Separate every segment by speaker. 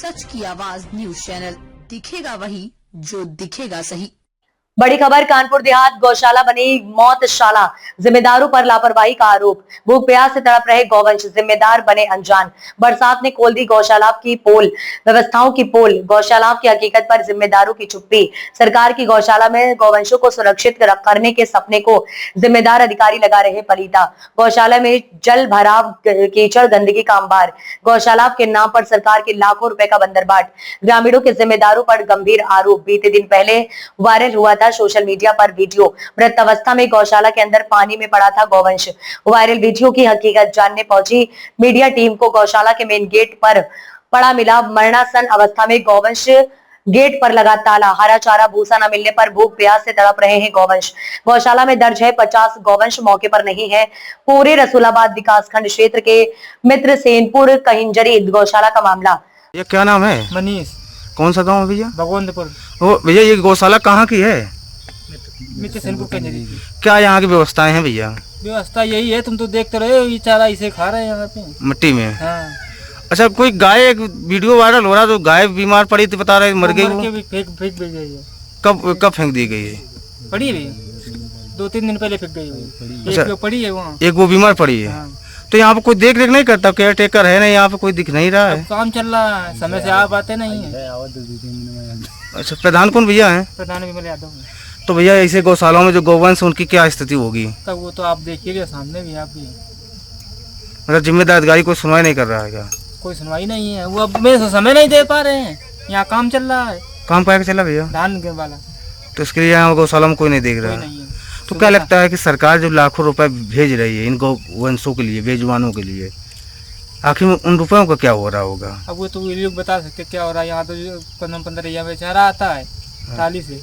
Speaker 1: सच की आवाज news channel, दिखेगा वही जो दिखेगा सही।
Speaker 2: बड़ी खबर कानपुर देहात गौशाला बनी मौतशाला, जिम्मेदारों पर लापरवाही का आरोप। भूख प्यास से तड़प रहे गौवंश, जिम्मेदार बने अनजान। बरसात ने खोल दी गौशाला की पोल, व्यवस्थाओं की पोल। गौशाला की हकीकत पर जिम्मेदारों की चुप्पी। सरकार की गौशाला में गौवंशों को सुरक्षित करने के सपने को जिम्मेदार अधिकारी लगा रहे पलीता। गौशाला में जल भराव, कीचड़, गंदगी का अंबार। गौशाला के नाम पर सरकार के लाखों रुपए का बंदरबाट। ग्रामीणों के जिम्मेदारों पर गंभीर आरोप। बीते दिन पहले वायरल हुआ सोशल मीडिया पर वीडियो, मृत अवस्था में गौशाला के अंदर पानी में पड़ा था गौवंश। वायरल वीडियो की हकीकत जानने पहुंची मीडिया टीम को गौशाला के मेन गेट पर पड़ा मिला मरणासन अवस्था में गौवंश। गेट पर लगा ताला, हरा चारा भूसा न मिलने पर भूख प्यास से तड़प रहे हैं गौवंश। गौशाला में दर्ज है 50 गौवंश मौके पर नहीं है। पूरे रसूलाबाद विकासखंड क्षेत्र के मित्र सेनपुर कहिंजरी गौशाला का मामला।
Speaker 3: ये क्या नाम है?
Speaker 4: मनीष।
Speaker 3: कौन सा गांव है भैया?
Speaker 4: भगवंतपुर।
Speaker 3: ओ भैया, ये गौशाला कहाँ की है?
Speaker 4: मित्र सेनपुर कहिंजरी।
Speaker 3: क्या यहाँ की व्यवस्थाएं हैं भैया?
Speaker 4: व्यवस्था यही है, तुम तो देखते रहे हो, ये चारा इसे खा रहे हैं यहाँ पे
Speaker 3: मिट्टी में।
Speaker 4: हाँ।
Speaker 3: अच्छा, कोई गाय, एक वीडियो वायरल हो रहा तो गाय बीमार पड़ी थी, बता रहे मर गई वो।
Speaker 4: फेंक गई है।
Speaker 3: कब फेंक दी गई है?
Speaker 4: पड़ी है 2-3 दिन पहले फेंक गई हुई।
Speaker 3: अच्छा,
Speaker 4: एक पड़ी है वहाँ,
Speaker 3: एक वो बीमार पड़ी है।
Speaker 4: हाँ।
Speaker 3: तो यहाँ पे कोई देख रेख नहीं करता? केयर टेकर है ना यहाँ पे? कोई दिख नहीं रहा है।
Speaker 4: काम चल रहा है, समय से आप आते नहीं है।
Speaker 3: अच्छा, प्रधान कौन भैया है?
Speaker 4: प्रधान विमल यादव।
Speaker 3: तो भैया ऐसे गौशालाओं में जो गौवंश, उनकी क्या स्थिति होगी?
Speaker 4: तब वो तो आप देखिएगा सामने भी, आप भी।
Speaker 3: मतलब जिम्मेदार अधिकारी कोई सुनवाई नहीं कर रहा है क्या?
Speaker 4: कोई सुनवाई नहीं है, वो अब में समय नहीं दे पा रहे हैं। यहाँ काम चल रहा है।
Speaker 3: काम क्या चला भैया?
Speaker 4: धान के वाला।
Speaker 3: तो इसके लिए यहाँ गौशाला में कोई नहीं देख रहा है।
Speaker 4: नहीं है।
Speaker 3: तो क्या लगता है कि सरकार जो लाखों रुपए भेज रही है इन गौवंशों के लिए, बेजुबानों के लिए, आखिर में उन रुपयों का क्या हो रहा होगा?
Speaker 4: अब वो तो ये लोग बता सकते क्या हो रहा है। यहाँ तो 15-15 में चारा आता है ट्राली से,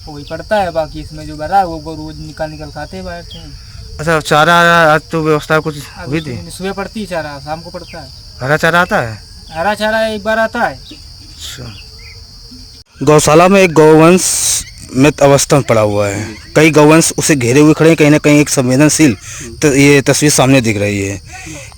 Speaker 4: वही पड़ता है। बाकी इसमें जो भरा है वो रोज निकाल खाते हैं बाहर से।
Speaker 3: अच्छा, चारा आज तो व्यवस्था कुछ हुई थी?
Speaker 4: सुबह पड़ती है चारा, शाम को पड़ता है।
Speaker 3: हरा चारा आता है?
Speaker 4: हरा चारा एक बार आता है।
Speaker 3: अच्छा, गौशाला में एक गौवंश मृत अवस्था में पड़ा हुआ है। कई गौवंश उसे घेरे हुए खड़े हैं, कहीं ना कहीं एक संवेदनशील ये तस्वीर सामने दिख रही है।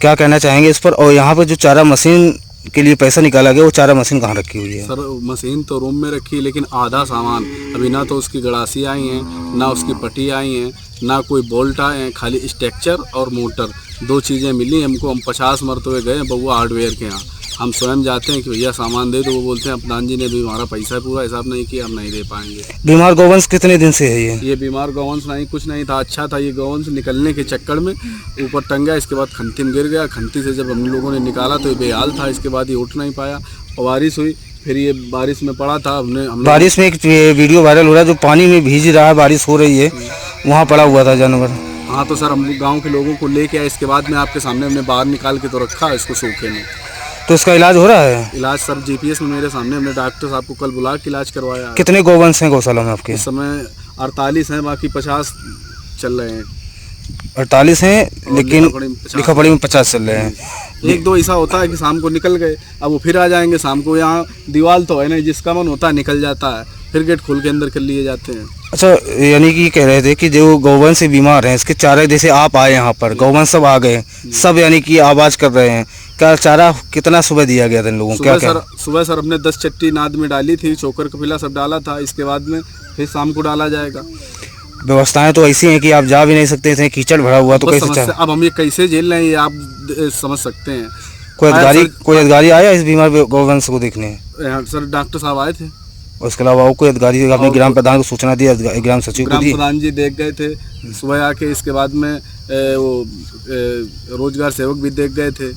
Speaker 3: क्या कहना चाहेंगे इस पर? और यहाँ पर जो चारा मशीन के लिए पैसा निकाला गया, वो चारा मशीन कहाँ रखी हुई है?
Speaker 5: सर, मशीन तो रूम में रखी है, लेकिन आधा सामान अभी ना तो उसकी गड़ासी आई हैं, ना उसकी पट्टी आई हैं, ना कोई बोल्ट आए हैं। खाली स्ट्रक्चर और मोटर, 2 चीज़ें मिली हमको। हम 50 मरतबे गए बउआ हार्डवेयर के यहाँ। हम स्वयं जाते हैं कि भैया सामान दे दो, वो बोलते हैं प्रधान जी ने भी हमारा पैसा पूरा हिसाब नहीं किया, हम नहीं दे पाएंगे।
Speaker 3: बीमार गौवंश कितने दिन से है
Speaker 5: ये बीमार गौवंश नहीं, कुछ नहीं था, अच्छा था। ये गौवंश निकलने के चक्कर में ऊपर टंग गया, इसके बाद खंती में गिर गया। खंती से जब हम लोगों ने निकाला तो ये बेहाल था, इसके बाद ये उठ नहीं पाया। और बारिश हुई, फिर ये बारिश में पड़ा था।
Speaker 3: बारिश में एक वीडियो वायरल हो रहा है जो पानी में भीज रहा है, बारिश हो रही है, वहाँ पड़ा हुआ था जानवर।
Speaker 5: हाँ, तो सर हम गाँव के लोगों को लेके आए, इसके बाद में आपके सामने हमने बाहर निकाल के तो रखा इसको सूखे में।
Speaker 3: तो इसका इलाज हो रहा है?
Speaker 5: इलाज सर जीपीएस में मेरे सामने, हमने डॉक्टर साहब को कल बुला के इलाज करवाया।
Speaker 3: कितने गौवंश हैं गौशाला में आपके?
Speaker 5: इस समय 48 हैं, बाकी 50 चल रहे हैं।
Speaker 3: 48 हैं, लेकिन लिखा पढ़ी में 50 चल रहे हैं।
Speaker 5: 1-2 ऐसा होता है कि शाम को निकल गए, अब वो फिर आ जाएंगे शाम को। यहाँ दीवार तो है नहीं, जिसका मन होता है निकल जाता है, फिर गेट खोल के अंदर कर लिए जाते हैं।
Speaker 3: अच्छा, यानी कि कह रहे थे कि जो गौवंश से बीमार हैं, इसके चारा, जैसे आप आए यहाँ पर, गौवंश सब आ गए, सब यानी कि आवाज कर रहे हैं। क्या चारा कितना सुबह दिया गया था इन लोगों को?
Speaker 5: सुबह सर हमने 10 चट्टी नाद में डाली थी, चोकर कपिला सब डाला था। इसके बाद में फिर शाम को डाला जाएगा।
Speaker 3: व्यवस्थाएं तो ऐसी हैं कि आप जा भी नहीं सकते थे, कीचड़ भरा हुआ, तो कैसे?
Speaker 5: अब हम ये कैसे झेल रहे हैं, ये आप समझ सकते हैं।
Speaker 3: कोई अधिकारी आया इस बीमार गौवंश को देखने?
Speaker 5: सर डॉक्टर साहब आए थे।
Speaker 3: उसके अलावा और कोई अधिकारी? आपने ग्राम प्रधान को सूचना दिया? ग्राम सचिव को दी?
Speaker 5: ग्राम प्रधान जी देख गए थे सुबह आके। इसके बाद में वो रोजगार सेवक भी देख गए थे।